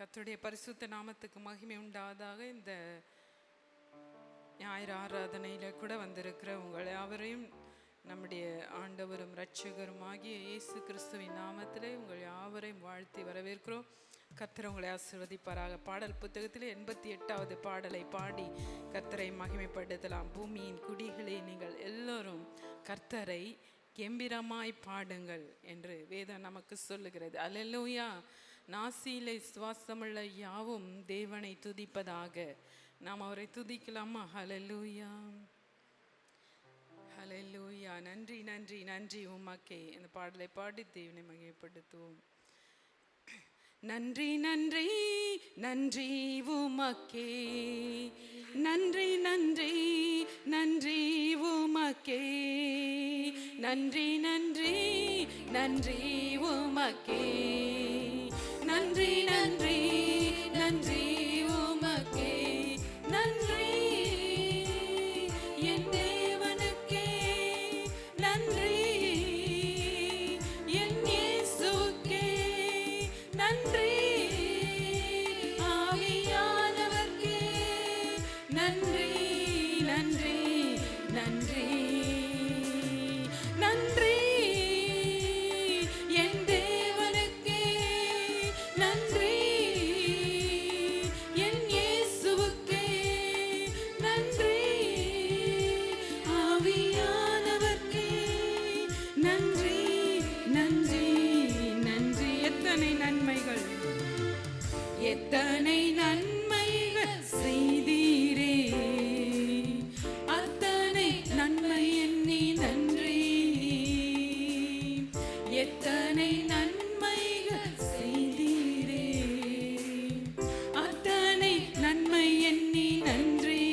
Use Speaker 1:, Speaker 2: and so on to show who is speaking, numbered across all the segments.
Speaker 1: கர்த்தருடைய பரிசுத்த நாமத்துக்கு மகிமை உண்டாதாக. இந்த ஞாயிறு ஆராதனையில் கூட வந்திருக்கிற உங்களை யாவரையும் நம்முடைய ஆண்டவரும் இரட்சகருமாகிய இயேசு கிறிஸ்துவின் நாமத்திலே உங்கள் யாவரையும் வாழ்த்தி வரவேற்கிறோம். கர்த்தர் உங்களை ஆசீர்வதிப்பாராக. பாடல் புத்தகத்தில் 88வது பாடலை பாடி கர்த்தரை மகிமைப்படுத்தலாம். பூமியின் குடிகளே, நீங்கள் எல்லோரும் கர்த்தரை கெம்பீரமாய் பாடுங்கள் என்று வேதம் நமக்கு சொல்லுகிறது. அல்லேலூயா. நாசியிலே சுவாசமுள்ள யாவும் தேவனை துதிப்பதாக. நாம் அவரை துதிக்கலாமா? ஹல்லேலூயா, ஹல்லேலூயா. நன்றி நன்றி நன்றி உமக்கே. இந்த பாடலை பாடி தேவனை மகிமைப்படுத்துவோம். நன்றி நன்றி நன்றி உமக்கே, நன்றி நன்றி நன்றி உமக்கே, நன்றி நன்றி நன்றி உமக்கே, நன்றி நன்றி நன்றி உமக்கே, நன்றி என் தேவனுக்கே, நன்றி என் இயேசுவுக்கே, நன்றி ஆவியானவர்க்கே, நன்றி நன்றி நன்றி நன்றி என் தேவனுக்கே, நன்றி என் இயேசுவுக்கே, நன்றி ஆவியானவர்க்கே, நன்றி நன்றி நன்றி. எத்தனை நன்மைகள், எத்தனை நன்மைகள் செய்தீரே, அத்தனை நன்மை எண்ணி நன்றி. எத்தனை நன்மைகள் செய்தீரே, அத்தனை நன்மை எண்ணி நன்றி.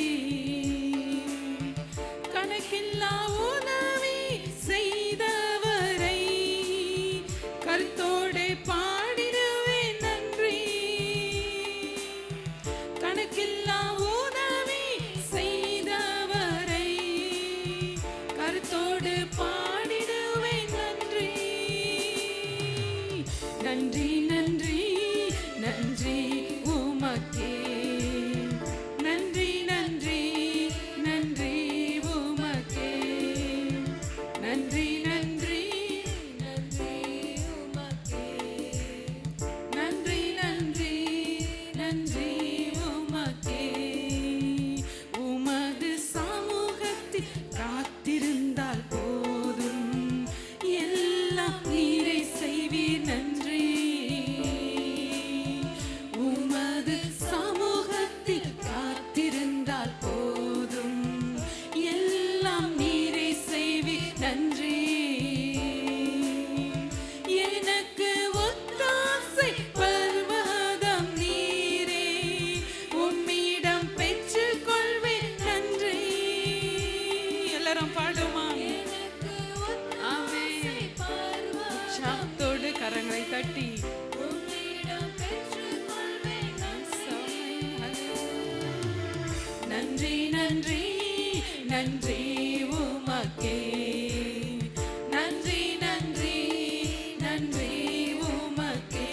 Speaker 1: கணக்கில்லா உதவி செய்தவரை கருத்தோடு பாடிடுவேன் நன்றி. கணக்கில்லா உதவி செய்தவரை கருத்தோடு பாடிடுவேன் நன்றி. நன்றி நன்றி நன்றி உமக்கே, நன்றி நன்றி நன்றி உமக்கே, நன்றி நன்றி நன்றி உமக்கே, நன்றி நன்றி நன்றி உமக்கே. உமது சமூகத்தில் காத்திருந்தால் போதும், எல்லாம் நீரை செய்வீர் நன்றி. உமது சமூகத்தில் காத்திருந்தால் போதும், எல்லாம் நீரை செய்வீர் நன்றி. எனக்கு ஒத்தாசை பர்வதம் நீரே, உம்மிடம் பெற்றுக் கொள்வேன் நன்றி. எல்லாரும் பாடுமா? சாத்தோடு கரங்களை தட்டி நன்றி நன்றி நன்றி உமக்கே, நன்றி நன்றி நன்றி உமக்கே,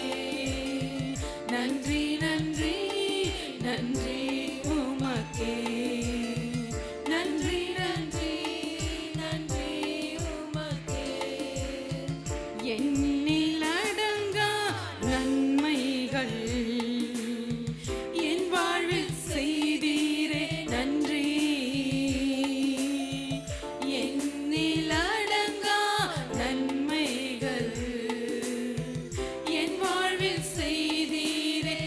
Speaker 1: நன்றி நன்றி நன்றி உமக்கே, நன்றி நன்றி நன்றி உமக்கே. எண்ணில் அடங்கா நன்மைகள் என் வாழ்வில் செய்தீரே நன்றி. எண்ணில் அடங்கா நன்மைகள் என் வாழ்வில் செய்தீரே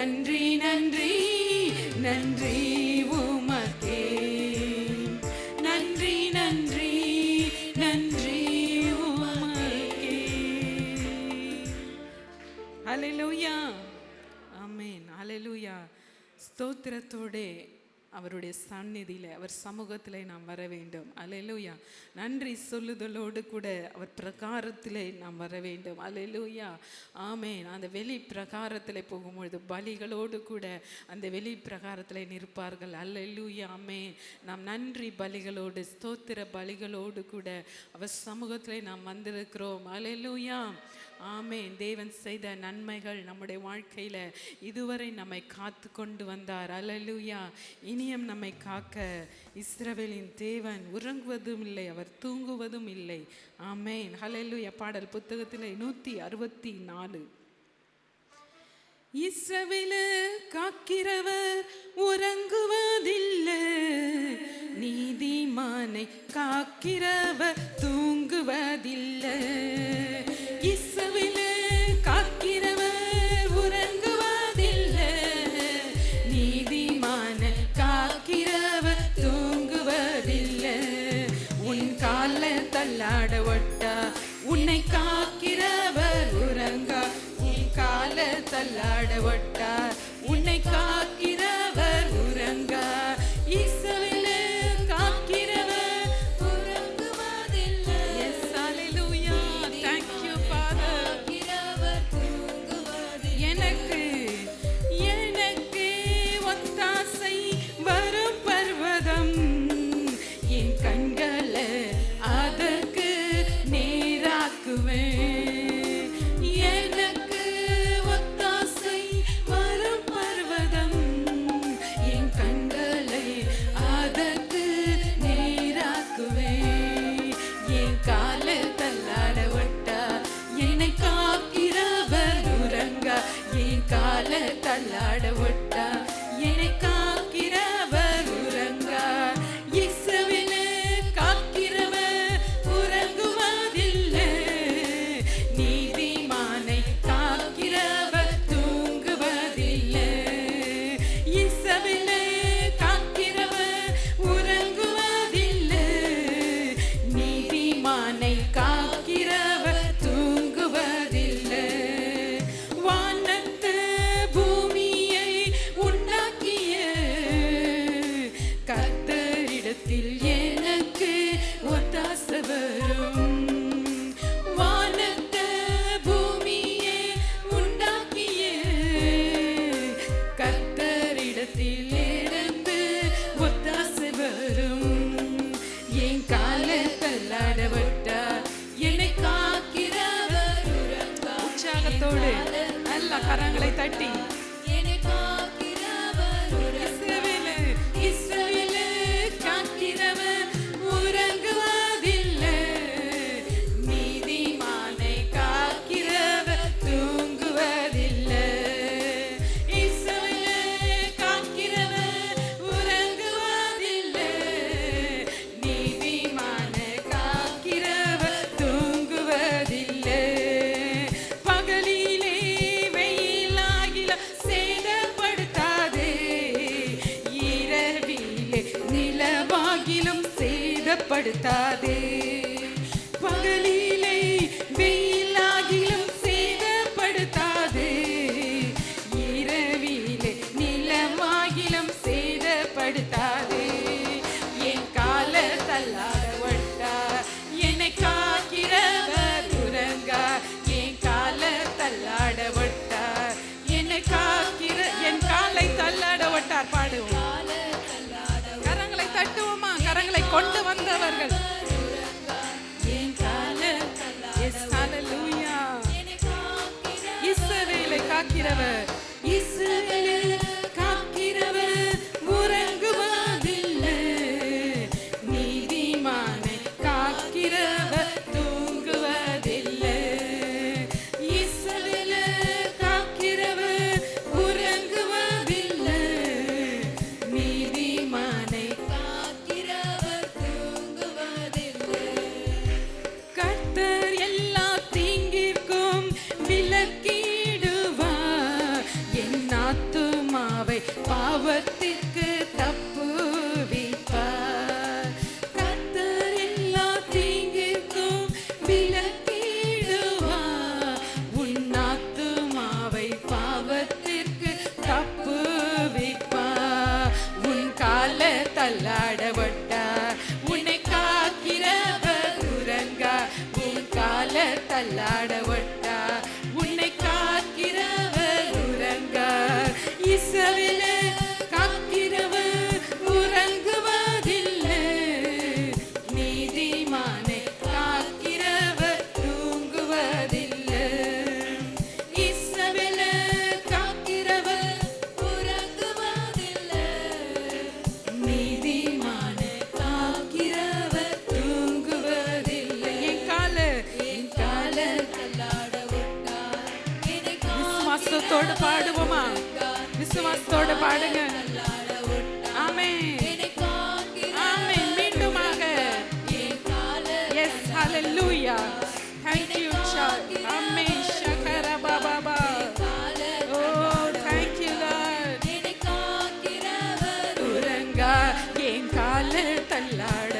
Speaker 1: நன்றி நன்றி நன்றி உமக்கே, நன்றி நன்றி நன்றி உமக்கே. ஹல்லேலூயா, ஆமென், ஹல்லேலூயா. ஸ்தோத்திரத்தோடே அவருடைய சந்நிதியில், அவர் சமூகத்தில் நாம் வர வேண்டும். அல்லேலூயா. நன்றி சொல்லுதலோடு கூட அவர் பிரகாரத்திலே நாம் வர வேண்டும். அல்லேலூயா, ஆமென். அந்த வெளி பிரகாரத்தில் போகும்பொழுது பலிகளோடு கூட அந்த வெளி பிரகாரத்தில் நிற்பார்கள். அல்லேலூயா, ஆமென். நாம் நன்றி பலிகளோடு, ஸ்தோத்திர பலிகளோடு கூட அவர் சமூகத்திலே நாம் வந்திருக்கிறோம். அல்லேலூயா, ஆமென். தேவன் செய்த நன்மைகள் நம்முடைய வாழ்க்கையில் இதுவரை நம்மை காத்து கொண்டு வந்தார். அல்லேலூயா. இனியும் நம்மை காக்க இஸ்ரவேலின் தேவன் உறங்குவதும் இல்லை, அவர் தூங்குவதும் இல்லை. ஆமென், ஹல்லேலூயா. பாடல் புத்தகத்தில் 164. இஸ்ரவேலை காக்கிறவர் உறங்குவதில்லை, நீதிமானை காக்கிறவர் தூங்குவதில்லை. இஸ்ரவேலை காக்கிறவர் உறங்குவதில்லை, நீதிமானை காக்கிறவர் தூங்குவதில்லை. உன் கால தள்ளாட ஒட்டா உன்னை காக்கிறவர் உறங்கா, உன் கால தள்ளாட ஒட்டா உன்னை காக்கிறவர் உறங்கா. இஸ்ரவேலை காக்கிறவர் உறங்குவதில்லை. Yes, hallelujah. Thank you, Father. எனக்கு எனக்கு ஒத்தாசை வரும் பர்வதம், என் கண்களை அதற்கு நேராக்குவேன். எனக்கு ஒத்தாசை வரும் பர்வதம், என் கண்களை அதற்கு நேராக்குவேன். என் கால தள்ளாட ஒட்டா என்னை காக்கிறவர் உறங்கா, என் கால தள்ளாட ஒட்டா என்னை காக்கிறவர் உறங்கா. இஸ்ரவேலை காக்கிறவர் உறங்குவதில்லை, நீதிமானை காக்கிறவர் தூங்குவதில்லை. இஸ்ரவேலை காக்கிறவர் உறங்குவதில்லை, நீதிமானை காக்கிறவர் தூங்குவதில்லை. வானத்து பூமியை உண்டாக்கிய கர்த்தரிடத்தில் எனக்கு ஒத்தாசை வரும். வானத்து பூமியை உண்டாக்கிய கர்த்தரிடத்தில் இருந்து ஒத்தாசை வரும். என் கால தள்ளாட விட்டா என்னை காக்கிறவர் உறங்கா. உற்சாகத்தோடு நல்ல கரங்களை தட்டி இஸ்ரவேலை இஸ்ரவேலை காக்கிறவர் உறங்குவதில்லை, நீதிமானை காக்கிறவர் தூங்குவதில்லை. இஸ்ரவேலை காக்கிறவர் உறங்குவதில்லை, நீதிமானை காக்கிறவர் தூங்குவதில்லை. பகலிலே வெயிலாகிலும் சேதப்படுத்தாதே, இரவிலே நிலவாகிலும் சேதப்படுத்தாதே. பகலிலே வெயிலாகிலும் சேதப்படுத்தாதே, இரவிலே நிலவாகிலும் சேதப்படுத்தாதே. என் கால தள்ளாட ஒட்டா என்னை காக்கிறவர் உறங்கா, என் கால தள்ளாட ஒட்டா என்னை காக்கிற, என் காலை தள்ளாட ஒட்டார். பாடுவோம், கரங்களை தட்டுவோமா? கரங்களை கொண்டு வந்தவர்கள் என் கால. Yes, hallelujah. இஸ்ரவேலை காக்கிறவர் இஸ்ரவேலை காக்கிறவர் உறங்குவதில்லை, நீதிமானை காக்கிறவர் தூங்குவதில்லை. இஸ்ரவேலை காக்கிறவர் உறங்குவதில்லை, நீதிமானை காக்கிறவர் தூங்குவதில்லை. கர்த்தர் எல்லா தீங்கிற்கும் விலக்கிடுவார், ஆபத்திற்கு தப்புவிப்பார். கர்த்தர் எல்லா தீங்கிற்கும் விலக்கிடுவார். உன் ஆத்துமாவை பாவத்திற்கு தப்புவிப்பார். உன் கால தள்ளாட விட்டார். உன்னை காக்கிறவர் உறங்கா. உன் கால தள்ளாட விட்டார். உன்னை காக்கிறவர் உறங்கார். இஸ்ரவேலை காக்கிறவர் உறங்குவதில்லை. நீதிமானை காக்கிறவர் தூங்குவதில்லை. இஸ்ரவேலை காக்கிறவர் உறங்குவதில்லை. நீதிமானை காக்கிறவர் தூங்குவதில்லை. என் கால தள்ளாட விட்டார். விசுவாசத்தோடு பாடுவோமா? விசுவாசத்தோடு பாடுங்க. Amen, amen. மீண்டுமாக எஸ், ஹalleluya. Thank you Lord. ஆமென். ஷகர பாபா. Oh, thank you Lord. உறங்கா என் கால தள்ளாட.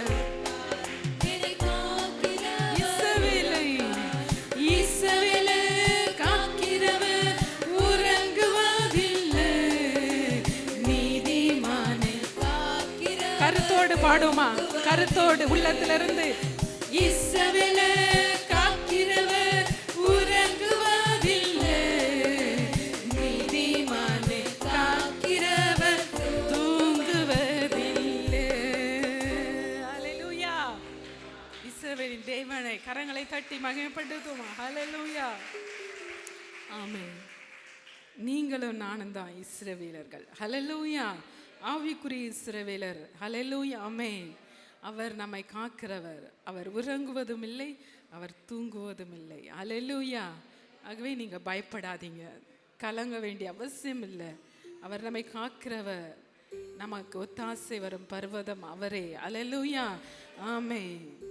Speaker 1: இஸ்ரவேலை இஸ்ரவேலை காக்கிறவர் உறங்குவதில்லை. நீதிமானை காக்கிறவர். கருத்தோடு பாடுமா? கருத்தோடு உள்ளத்திலிருந்து. இஸ்ரவேலை காக்கிறவர் உறங்குவதில்லை. நீதிமானை காக்கிறவர் தூங்குவதில்லை. ஹalleluya. இஸ்ரவேலின் தேவனை கரங்களை தட்டி மகிமைப்படுத்துவோமா? ஹalleluya. ஆமென். நீங்களும் நானும் தான் இஸ்ரவேலர்கள். ஹalleluya. ஆவிக்குரிய இஸ்ரவேலர். ஹalleluya. ஆமென். அவர் நம்மை காக்கிறவர். அவர் உறங்குவதும் இல்லை, அவர் தூங்குவதும் இல்லை. ஹalleluya. ஆகவே நீங்க பயப்படாதீங்க, கலங்க வேண்டிய அவசியம் இல்லை. அவர் நம்மை காக்கிறவர். நமக்கு ஒத்தாசை வரும் பர்வதம் அவரே. ஹalleluya. ஆமென்.